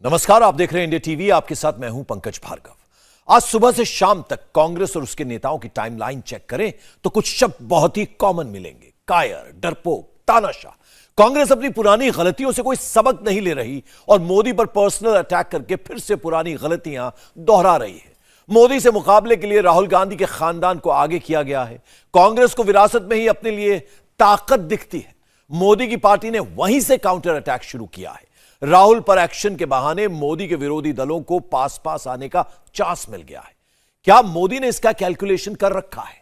नमस्कार, आप देख रहे हैं इंडिया टीवी। आपके साथ मैं हूं पंकज भार्गव। आज सुबह से शाम तक कांग्रेस और उसके नेताओं की टाइमलाइन चेक करें तो कुछ शब्द बहुत ही कॉमन मिलेंगे। कायर, डरपोक, तानाशाह। कांग्रेस अपनी पुरानी गलतियों से कोई सबक नहीं ले रही और मोदी पर पर्सनल अटैक करके फिर से पुरानी गलतियां दोहरा रही है। मोदी से मुकाबले के लिए राहुल गांधी के खानदान को आगे किया गया है। कांग्रेस को विरासत में ही अपने लिए ताकत दिखती है। मोदी की पार्टी ने वहीं से काउंटर अटैक शुरू किया है। राहुल पर एक्शन के बहाने मोदी के विरोधी दलों को पास आने का चांस मिल गया है। क्या मोदी ने इसका कैलकुलेशन कर रखा है?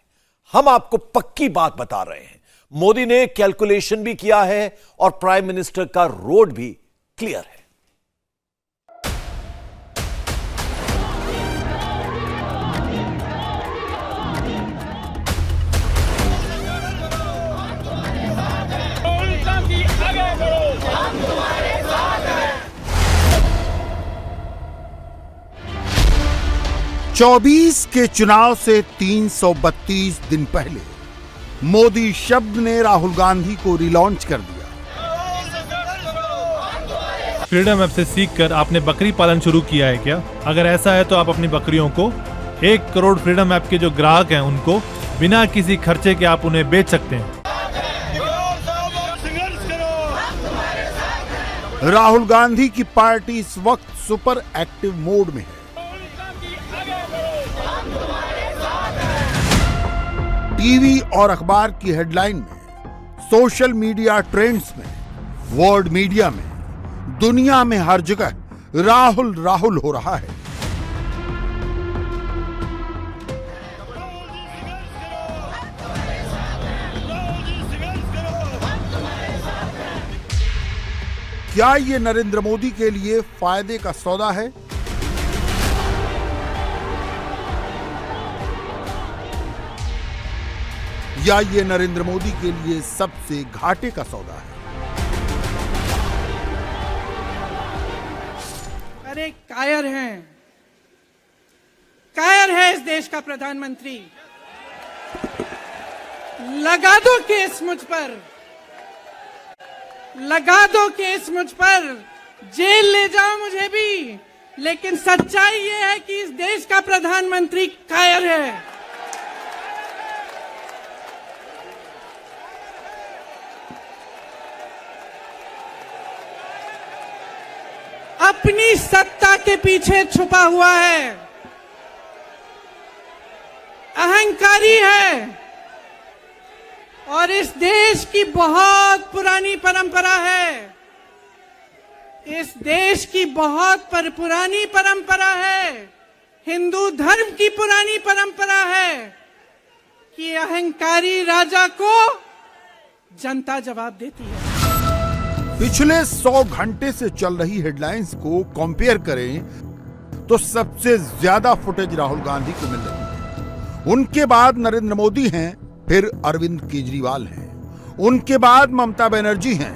हम आपको पक्की बात बता रहे हैं। मोदी ने कैलकुलेशन भी किया है और प्राइम मिनिस्टर का रोड भी क्लियर है। चौबीस के चुनाव से 332 दिन पहले मोदी शब्द ने राहुल गांधी को रिलॉन्च कर दिया। फ्रीडम ऐप से सीखकर आपने बकरी पालन शुरू किया है क्या? अगर ऐसा है तो आप अपनी बकरियों को 1 करोड़ फ्रीडम ऐप के जो ग्राहक हैं उनको बिना किसी खर्चे के आप उन्हें बेच सकते हैं। राहुल गांधी की पार्टी इस वक्त सुपर एक्टिव मोड में है। टीवी और अखबार की हेडलाइन में, सोशल मीडिया ट्रेंड्स में, वर्ल्ड मीडिया में, दुनिया में हर जगह राहुल राहुल हो रहा है। क्या ये नरेंद्र मोदी के लिए फायदे का सौदा है? या ये नरेंद्र मोदी के लिए सबसे घाटे का सौदा है? अरे कायर है इस देश का प्रधानमंत्री। लगा दो केस मुझ पर, लगा दो केस मुझ पर, जेल ले जाओ मुझे भी, लेकिन सच्चाई ये है कि इस देश का प्रधानमंत्री कायर है। अपनी सत्ता के पीछे छुपा हुआ है, अहंकारी है और इस देश की बहुत पुरानी परंपरा है। इस देश की बहुत पुरानी परंपरा है, हिंदू धर्म की पुरानी परंपरा है कि अहंकारी राजा को जनता जवाब देती है। पिछले 100 घंटे से चल रही हेडलाइंस को कंपेयर करें तो सबसे ज्यादा फुटेज राहुल गांधी को मिल रही है। उनके बाद नरेंद्र मोदी हैं, फिर अरविंद केजरीवाल हैं, उनके बाद ममता बनर्जी हैं,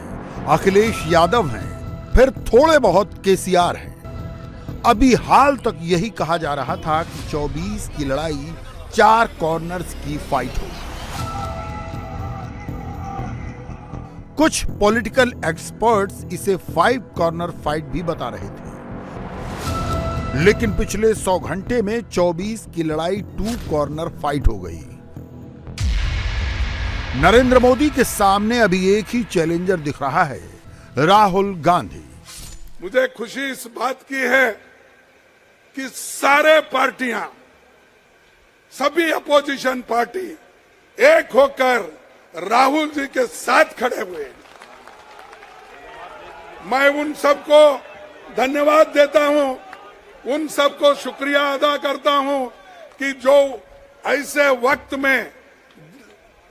अखिलेश यादव हैं, फिर थोड़े बहुत केसीआर हैं। अभी हाल तक यही कहा जा रहा था कि 24 की लड़ाई 4 कॉर्नर्स की फाइट होगी। कुछ पॉलिटिकल एक्सपर्ट्स इसे 5 कॉर्नर फाइट भी बता रहे थे, लेकिन पिछले 100 घंटे में 24 की लड़ाई 2 कॉर्नर फाइट हो गई। नरेंद्र मोदी के सामने अभी एक ही चैलेंजर दिख रहा है, राहुल गांधी। मुझे खुशी इस बात की है कि सारे पार्टियां, सभी अपोजिशन पार्टी एक होकर राहुल जी के साथ खड़े हुए। मैं उन सबको धन्यवाद देता हूं, उन सबको शुक्रिया अदा करता हूं कि जो ऐसे वक्त में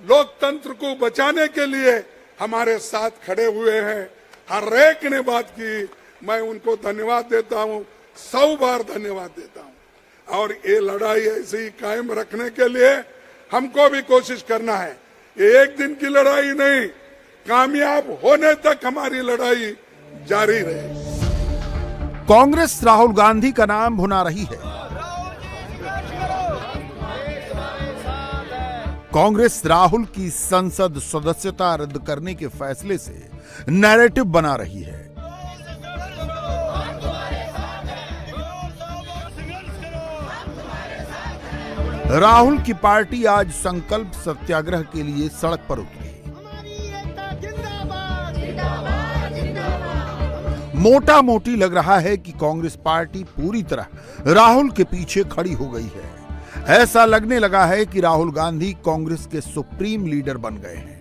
लोकतंत्र को बचाने के लिए हमारे साथ खड़े हुए हैं। हर एक ने बात की, मैं उनको धन्यवाद देता हूं, 100 बार धन्यवाद देता हूं। और ये लड़ाई ऐसे ही कायम रखने के लिए हमको भी कोशिश करना है। ये एक दिन की लड़ाई नहीं, कामयाब होने तक हमारी लड़ाई जारी रहे। कांग्रेस राहुल गांधी का नाम भुना रही है। कांग्रेस राहुल की संसद सदस्यता रद्द करने के फैसले से नैरेटिव बना रही है। राहुल की पार्टी आज संकल्प सत्याग्रह के लिए सड़क पर उतरी। मोटा मोटी लग रहा है कि कांग्रेस पार्टी पूरी तरह राहुल के पीछे खड़ी हो गई है। ऐसा लगने लगा है कि राहुल गांधी कांग्रेस के सुप्रीम लीडर बन गए हैं।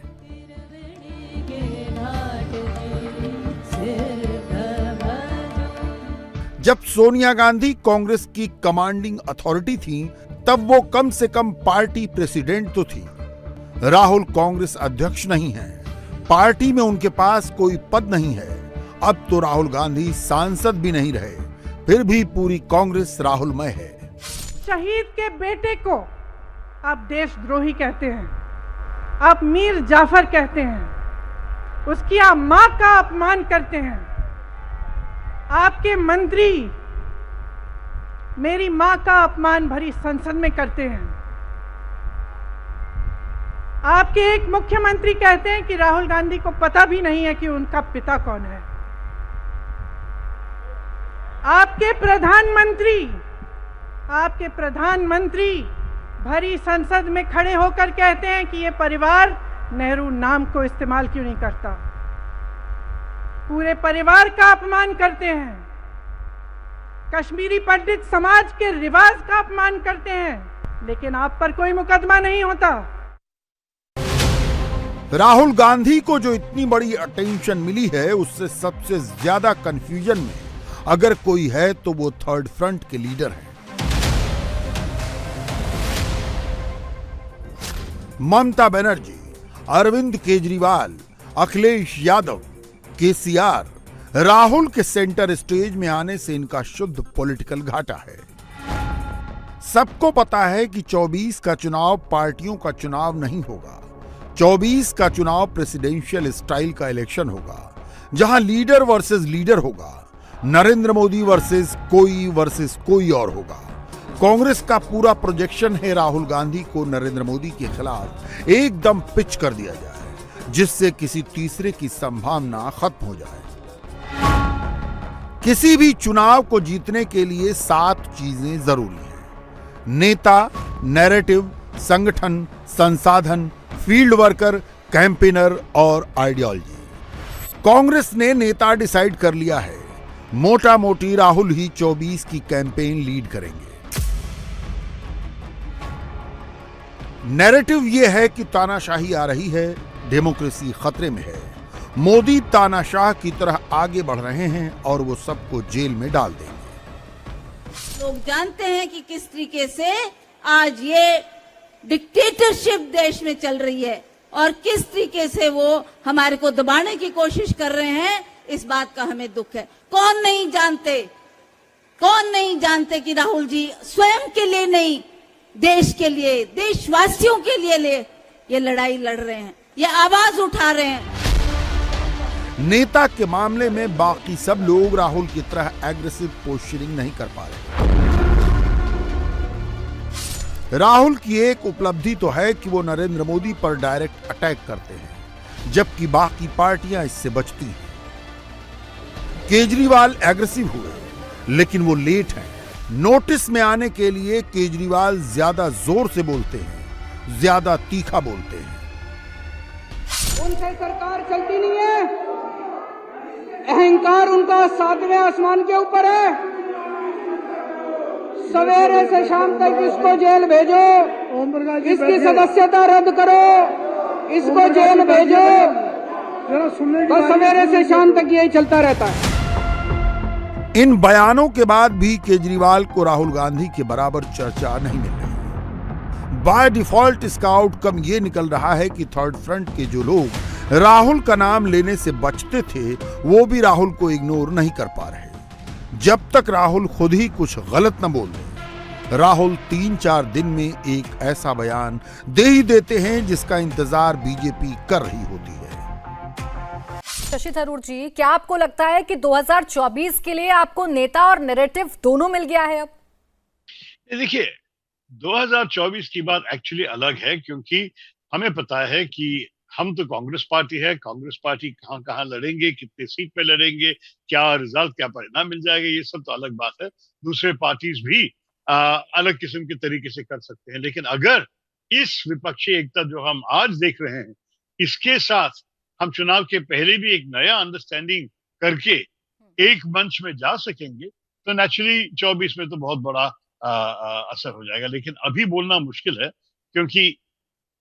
जब सोनिया गांधी कांग्रेस की कमांडिंग अथॉरिटी थी, तब वो कम से कम पार्टी प्रेसिडेंट तो थी। राहुल कांग्रेस अध्यक्ष नहीं है, पार्टी में उनके पास कोई पद नहीं है। अब तो राहुल गांधी सांसद भी नहीं रहे, फिर भी पूरी कांग्रेस राहुलमय है। शहीद के बेटे को आप देशद्रोही कहते हैं, आप मीर जाफर कहते हैं, उसकी आप मां का अपमान करते हैं। आपके मंत्री मेरी मां का अपमान भरी संसद में करते हैं। आपके एक मुख्यमंत्री कहते हैं कि राहुल गांधी को पता भी नहीं है कि उनका पिता कौन है। आपके प्रधानमंत्री भरी संसद में खड़े होकर कहते हैं कि ये परिवार नेहरू नाम को इस्तेमाल क्यों नहीं करता। पूरे परिवार का अपमान करते हैं, कश्मीरी पंडित समाज के रिवाज का अपमान करते हैं, लेकिन आप पर कोई मुकदमा नहीं होता। राहुल गांधी को जो इतनी बड़ी अटेंशन मिली है, उससे सबसे ज्यादा कंफ्यूजन में अगर कोई है तो वो थर्ड फ्रंट के लीडर हैं। ममता बनर्जी, अरविंद केजरीवाल, अखिलेश यादव, केसीआर, राहुल के सेंटर स्टेज में आने से इनका शुद्ध पॉलिटिकल घाटा है। सबको पता है कि 24 का चुनाव पार्टियों का चुनाव नहीं होगा। 24 का चुनाव प्रेसिडेंशियल स्टाइल का इलेक्शन होगा, जहां लीडर वर्सेस लीडर होगा। नरेंद्र मोदी वर्सेस कोई और होगा। कांग्रेस का पूरा प्रोजेक्शन है राहुल गांधी को नरेंद्र मोदी के खिलाफ एकदम पिच कर दिया जाए, जिससे किसी तीसरे की संभावना खत्म हो जाए। किसी भी चुनाव को जीतने के लिए 7 चीजें जरूरी हैं: नेता, नैरेटिव, संगठन, संसाधन, फील्ड वर्कर, कैंपेनर और आइडियोलॉजी। कांग्रेस ने नेता डिसाइड कर लिया है। मोटा मोटी राहुल ही 24 की कैंपेन लीड करेंगे। नैरेटिव यह है कि तानाशाही आ रही है, डेमोक्रेसी खतरे में है, मोदी तानाशाह की तरह आगे बढ़ रहे हैं और वो सबको जेल में डाल देंगे। लोग जानते हैं कि किस तरीके से आज ये डिक्टेटरशिप देश में चल रही है और किस तरीके से वो हमारे को दबाने की कोशिश कर रहे हैं। इस बात का हमें दुख है। कौन नहीं जानते कि राहुल जी स्वयं के लिए नहीं, देश के लिए, देशवासियों के लिए ये लड़ाई लड़ रहे हैं, ये आवाज उठा रहे हैं। नेता के मामले में बाकी सब लोग राहुल की तरह एग्रेसिव पोस्चरिंग नहीं कर पा रहे। राहुल की एक उपलब्धि तो है कि वो नरेंद्र मोदी पर डायरेक्ट अटैक करते हैं, जबकि बाकी पार्टियां इससे बचती हैं। केजरीवाल एग्रेसिव हुए, लेकिन वो लेट हैं। नोटिस में आने के लिए केजरीवाल ज्यादा जोर से बोलते हैं, ज्यादा तीखा बोलते हैं। उनसे सरकार चलती नहीं है, अहंकार उनका 7वें आसमान के ऊपर है। सवेरे से शाम तक इसको जेल भेजो, इसकी सदस्यता रद्द करो, इसको जेल भेजो, बस सवेरे से शाम तक यही चलता रहता है। इन बयानों के बाद भी केजरीवाल को राहुल गांधी के बराबर चर्चा नहीं मिल रही। बाय डिफॉल्ट इसका आउटकम ये निकल रहा है कि थर्ड फ्रंट के जो लोग राहुल का नाम लेने से बचते थे, वो भी राहुल को इग्नोर नहीं कर पा रहे। जब तक राहुल खुद ही कुछ गलत न बोल दे, राहुल 3-4 दिन में एक ऐसा बयान दे ही देते हैं जिसका इंतजार बीजेपी कर रही होती है। शशि थरूर जी, क्या आपको लगता है कि 2024 के लिए आपको नेता और नैरेटिव दोनों मिल गया है अब? देखिए, 2024 की बात एक्चुअली अलग है, क्योंकि हमें पता है कि हम तो कांग्रेस पार्टी है। कांग्रेस पार्टी कहां कहां लड़ेंगे, कितने सीट पे लड़ेंगे, क्या रिजल्ट, क्या परिणाम मिल जाएगा, ये सब तो अलग बात है। दूसरे पार्टीज भी अलग किस्म के तरीके से कर सकते हैं। लेकिन अगर इस विपक्षी एकता जो हम आज देख रहे हैं, इसके साथ हम चुनाव के पहले भी एक नया अंडरस्टैंडिंग करके एक मंच में जा सकेंगे तो नेचुरली 24 में तो बहुत बड़ा असर हो जाएगा। लेकिन अभी बोलना मुश्किल है क्योंकि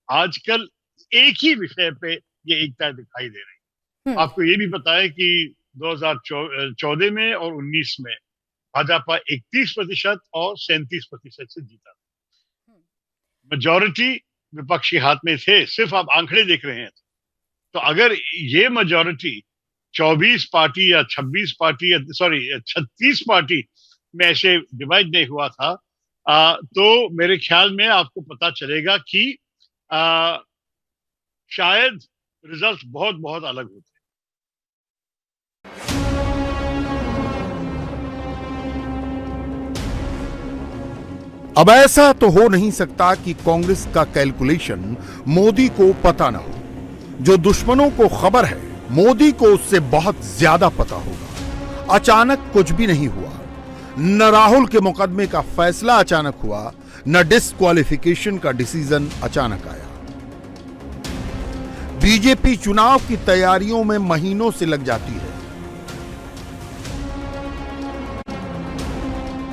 आजकल एक ही विषय पे ये एकता दिखाई दे रही है। आपको ये भी पता है कि 2014 में और 19 में भाजपा 31% और 37% से जीता। मेजॉरिटी विपक्षी हाथ में थे, सिर्फ आप आंकड़े देख रहे हैं। तो अगर ये मेजॉरिटी 24 पार्टी या 26 पार्टी या 36 पार्टी में ऐसे डिवाइड नहीं हुआ था तो मेरे ख्याल में आपको पता चलेगा कि शायद रिजल्ट बहुत बहुत अलग होते। अब ऐसा तो हो नहीं सकता कि कांग्रेस का कैलकुलेशन मोदी को पता ना हो। जो दुश्मनों को खबर है मोदी को उससे बहुत ज्यादा पता होगा। अचानक कुछ भी नहीं हुआ, न राहुल के मुकदमे का फैसला अचानक हुआ, न डिस्क्वालिफिकेशन का डिसीजन अचानक आया। बीजेपी चुनाव की तैयारियों में महीनों से लग जाती है।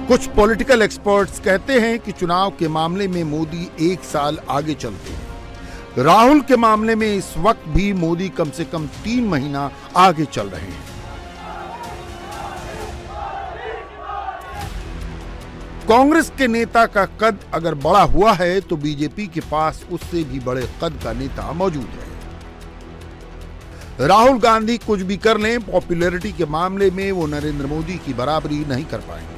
कुछ पॉलिटिकल एक्सपर्ट्स कहते हैं कि चुनाव के मामले में मोदी 1 साल आगे चलते हैं। राहुल के मामले में इस वक्त भी मोदी कम से कम 3 महीना आगे चल रहे हैं। कांग्रेस के नेता का कद अगर बड़ा हुआ है तो बीजेपी के पास उससे भी बड़े कद का नेता मौजूद है। राहुल गांधी कुछ भी कर लें, पॉपुलैरिटी के मामले में वो नरेंद्र मोदी की बराबरी नहीं कर पाएंगे।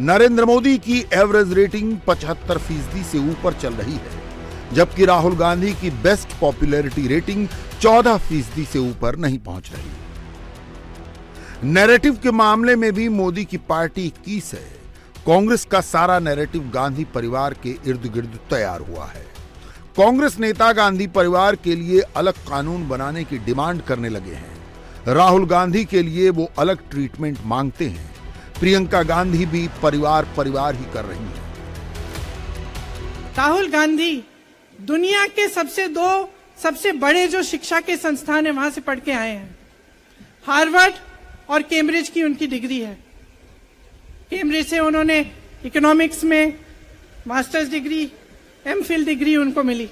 नरेंद्र मोदी की एवरेज रेटिंग 75% से ऊपर चल रही है, जबकि राहुल गांधी की बेस्ट पॉपुलैरिटी रेटिंग 14% से ऊपर नहीं पहुंच रही। नैरेटिव के मामले में भी मोदी की पार्टी 21 है। कांग्रेस का सारा नैरेटिव गांधी परिवार के इर्द गिर्द तैयार हुआ है। कांग्रेस नेता गांधी परिवार के लिए अलग कानून बनाने की डिमांड करने लगे हैं। राहुल गांधी के लिए वो अलग ट्रीटमेंट मांगते हैं। प्रियंका गांधी भी परिवार ही कर रही हैं। राहुल गांधी दुनिया के सबसे बड़े जो शिक्षा के संस्थान है वहां से पढ़ के आए हैं। हार्वर्ड और कैम्ब्रिज की उनकी डिग्री है। कैम्ब्रिज से उन्होंने इकोनॉमिक्स में मास्टर्स डिग्री, एमफिल डिग्री उनको मिली।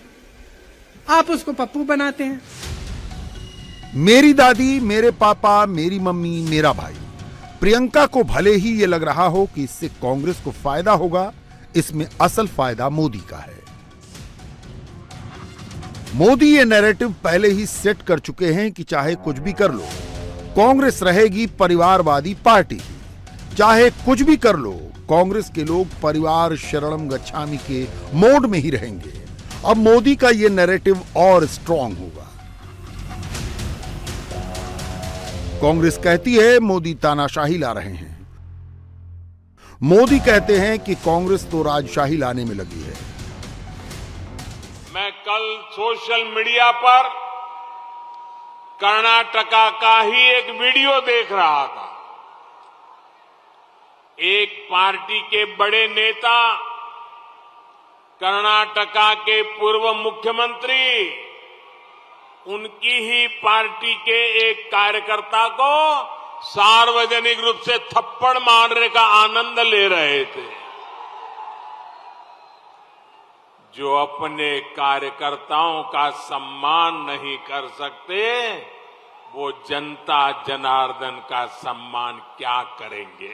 आप उसको पप्पू बनाते हैं। मेरी दादी, मेरे पापा, मेरी मम्मी, मेरा भाई। प्रियंका को भले ही ये लग रहा हो कि इससे कांग्रेस को फायदा होगा, इसमें असल फायदा मोदी का है। मोदी ये नैरेटिव पहले ही सेट कर चुके हैं कि चाहे कुछ भी कर लो, कांग्रेस रहेगी परिवारवादी पार्टी। चाहे कुछ भी कर लो, कांग्रेस के लोग परिवार शरणम गच्छामि के मोड में ही रहेंगे। अब मोदी का ये नैरेटिव और स्ट्रांग होगा। कांग्रेस कहती है मोदी तानाशाही ला रहे हैं। मोदी कहते हैं कि कांग्रेस तो राजशाही लाने में लगी है। मैं कल सोशल मीडिया पर कर्नाटका का ही एक वीडियो देख रहा था। एक पार्टी के बड़े नेता कर्नाटका के पूर्व मुख्यमंत्री उनकी ही पार्टी के एक कार्यकर्ता को सार्वजनिक रूप से थप्पड़ मारने का आनंद ले रहे थे। जो अपने कार्यकर्ताओं का सम्मान नहीं कर सकते, वो जनता जनार्दन का सम्मान क्या करेंगे।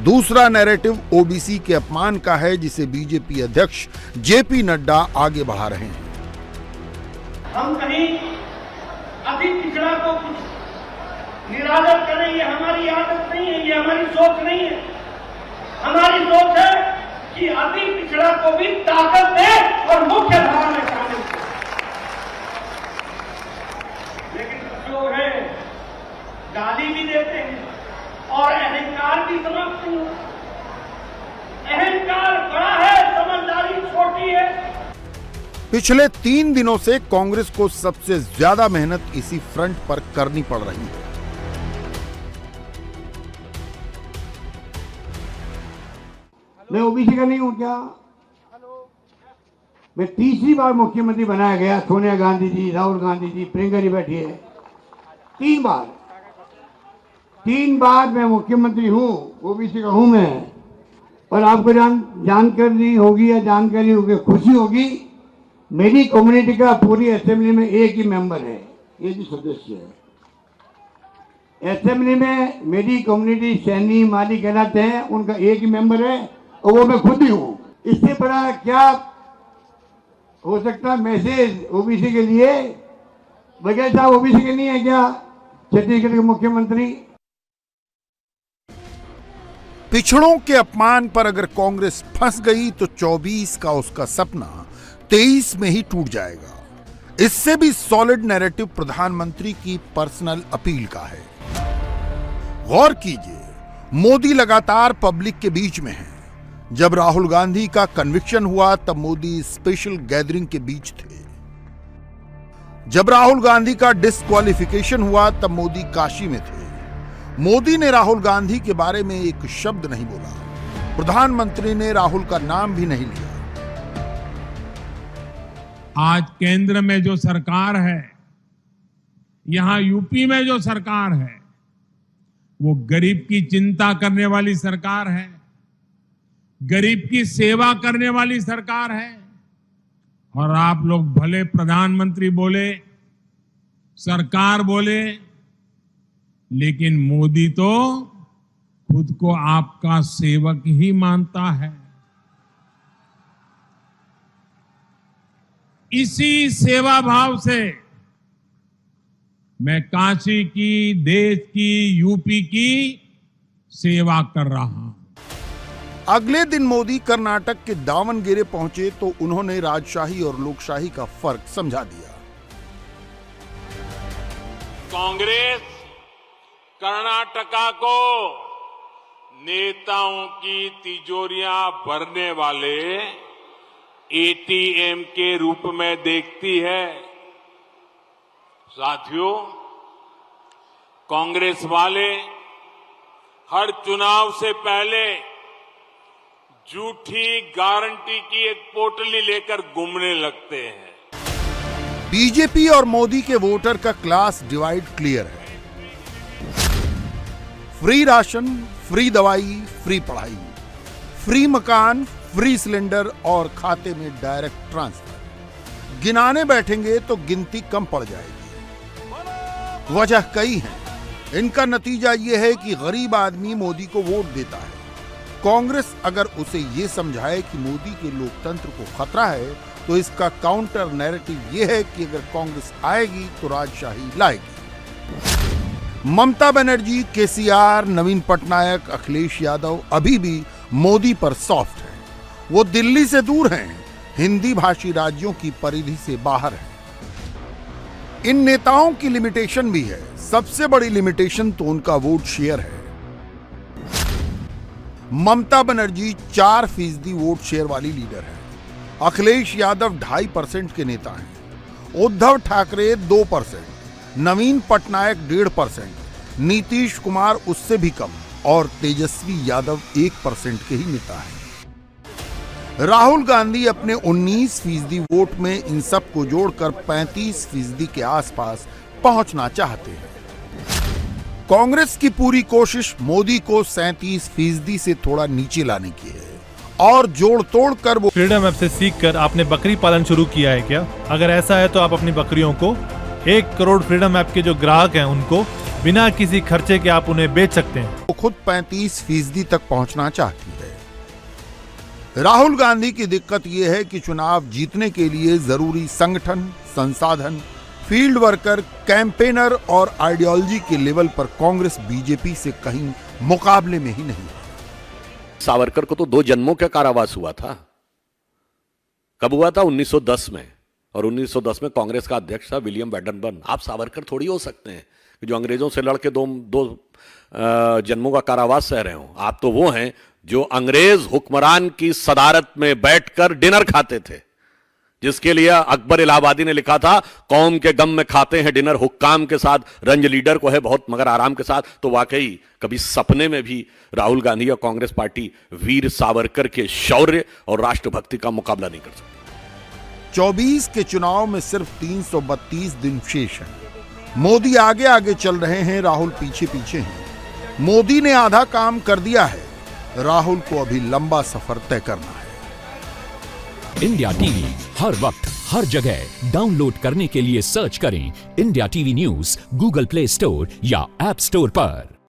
दूसरा नैरेटिव ओबीसी के अपमान का है, जिसे बीजेपी अध्यक्ष जेपी नड्डा आगे बढ़ा रहे हैं। हम कहीं अति पिछड़ा को कुछ निरादर करें, ये हमारी आदत नहीं है, ये हमारी सोच नहीं है। हमारी सोच है कि अति पिछड़ा को भी ताकत दे और मुख्य धारा में शामिल करें। लेकिन कुछ लोग हैं गाली भी देते हैं और अहंकार भी समाप्त नहीं होता। अहंकार बड़ा है, समझदारी छोटी है। पिछले 3 दिनों से कांग्रेस को सबसे ज्यादा मेहनत इसी फ्रंट पर करनी पड़ रही है। मैं ओबीसी का नहीं हूं क्या? मैं तीसरी बार मुख्यमंत्री बनाया गया, सोनिया गांधी जी, राहुल गांधी जी, प्रियंका जी बैठी है, 3 बार मैं मुख्यमंत्री हूं, ओबीसी का हूं मैं। और आपको जानकारी होगी या जानकारी होगी, खुशी होगी, मेरी कम्युनिटी का पूरी असेंबली में एक ही मेंबर है, एक ही सदस्य है। असेंबली में मेरी कम्युनिटी सैनी माली कहलाते हैं, उनका एक ही मेंबर है और वो मैं खुद ही हूं। इससे बड़ा क्या हो सकता मैसेज ओबीसी के लिए? बघेल साहब ओबीसी के नहीं है क्या छत्तीसगढ़ के मुख्यमंत्री? पिछड़ों के अपमान पर अगर कांग्रेस फंस गई तो 24 का उसका सपना 23 में ही टूट जाएगा। इससे भी सॉलिड नैरेटिव प्रधानमंत्री की पर्सनल अपील का है। गौर कीजिए, मोदी लगातार पब्लिक के बीच में है। जब राहुल गांधी का कन्विक्शन हुआ तब मोदी स्पेशल गैदरिंग के बीच थे। जब राहुल गांधी का डिस्क्वालिफिकेशन हुआ तब मोदी काशी में थे। मोदी ने राहुल गांधी के बारे में एक शब्द नहीं बोला। प्रधानमंत्री ने राहुल का नाम भी नहीं लिया। आज केंद्र में जो सरकार है, यहां यूपी में जो सरकार है, वो गरीब की चिंता करने वाली सरकार है, गरीब की सेवा करने वाली सरकार है। और आप लोग भले प्रधानमंत्री बोले, सरकार बोले, लेकिन मोदी तो खुद को आपका सेवक ही मानता है। इसी सेवा भाव से मैं काशी की, देश की, यूपी की सेवा कर रहा हूं। अगले दिन मोदी कर्नाटक के दावणगेरे पहुंचे तो उन्होंने राजशाही और लोकशाही का फर्क समझा दिया। कांग्रेस कर्नाटका को नेताओं की तिजोरियां भरने वाले एटीएम के रूप में देखती है। साथियों, कांग्रेस वाले हर चुनाव से पहले झूठी गारंटी की एक पोटली लेकर घूमने लगते हैं। बीजेपी और मोदी के वोटर का क्लास डिवाइड क्लियर है। फ्री राशन, फ्री दवाई, फ्री पढ़ाई, फ्री मकान, फ्री सिलेंडर और खाते में डायरेक्ट ट्रांसफर। गिनाने बैठेंगे तो गिनती कम पड़ जाएगी। वजह कई है। इनका नतीजा यह है कि गरीब आदमी मोदी को वोट देता है। कांग्रेस अगर उसे यह समझाए कि मोदी के लोकतंत्र को खतरा है तो इसका काउंटर नैरेटिव यह है कि अगर कांग्रेस आएगी तो राजशाही लाएगी। ममता बनर्जी, केसीआर, नवीन पटनायक, अखिलेश यादव अभी भी मोदी पर सॉफ्ट हैं। वो दिल्ली से दूर हैं, हिंदी भाषी राज्यों की परिधि से बाहर हैं। इन नेताओं की लिमिटेशन भी है। सबसे बड़ी लिमिटेशन तो उनका वोट शेयर है। ममता बनर्जी 4% वोट शेयर वाली लीडर है। अखिलेश यादव 2.5% के नेता हैं। उद्धव ठाकरे 2%, नवीन पटनायक 1.5%, नीतीश कुमार उससे भी कम और तेजस्वी यादव 1% के ही नेता हैं। राहुल गांधी अपने 19% वोट में इन सब को जोड़कर 35% के आसपास पहुंचना चाहते हैं। कांग्रेस की पूरी कोशिश मोदी को 37% से थोड़ा नीचे लाने की है और जोड़ तोड़ कर वो फ्रीडम ऐप से सीखकर आपने बकरी पालन शुरू किया है क्या? अगर ऐसा है तो आप अपनी बकरियों को 1 करोड़ फ्रीडम ऐप के जो ग्राहक हैं उनको बिना किसी खर्चे के आप उन्हें बेच सकते हैं। वो खुद 35% तक पहुंचना चाहती है। राहुल गांधी की दिक्कत यह है कि चुनाव जीतने के लिए जरूरी संगठन, संसाधन, फील्ड वर्कर, कैंपेनर और आइडियोलॉजी के लेवल पर कांग्रेस बीजेपी से कहीं मुकाबले में ही नहीं है। सावरकर को तो 2 जन्मों का कारावास हुआ था। कब हुआ था? 1910 में। और 1910 में कांग्रेस का अध्यक्ष था विलियम बैडनबर्न। आप सावरकर थोड़ी हो सकते हैं कि जो अंग्रेजों से लड़के दो जन्मों का कारावास सह रहे हो। आप तो वो हैं जो अंग्रेज हुक्मरान की सदारत में बैठकर डिनर खाते थे, जिसके लिए अकबर इलाहाबादी ने लिखा था, कौम के गम में खाते हैं डिनर हुक्काम के साथ, रंज लीडर को है बहुत मगर आराम के साथ। तो वाकई कभी सपने में भी राहुल गांधी और कांग्रेस पार्टी वीर सावरकर के शौर्य और राष्ट्रभक्ति का मुकाबला नहीं कर सकती। 24 के चुनाव में सिर्फ 332 दिन शेष हैं। मोदी आगे आगे चल रहे हैं, राहुल पीछे पीछे हैं। मोदी ने आधा काम कर दिया है, राहुल को अभी लंबा सफर तय करना है। इंडिया टीवी हर वक्त हर जगह डाउनलोड करने के लिए सर्च करें India TV news Google play store या ऐप स्टोर पर।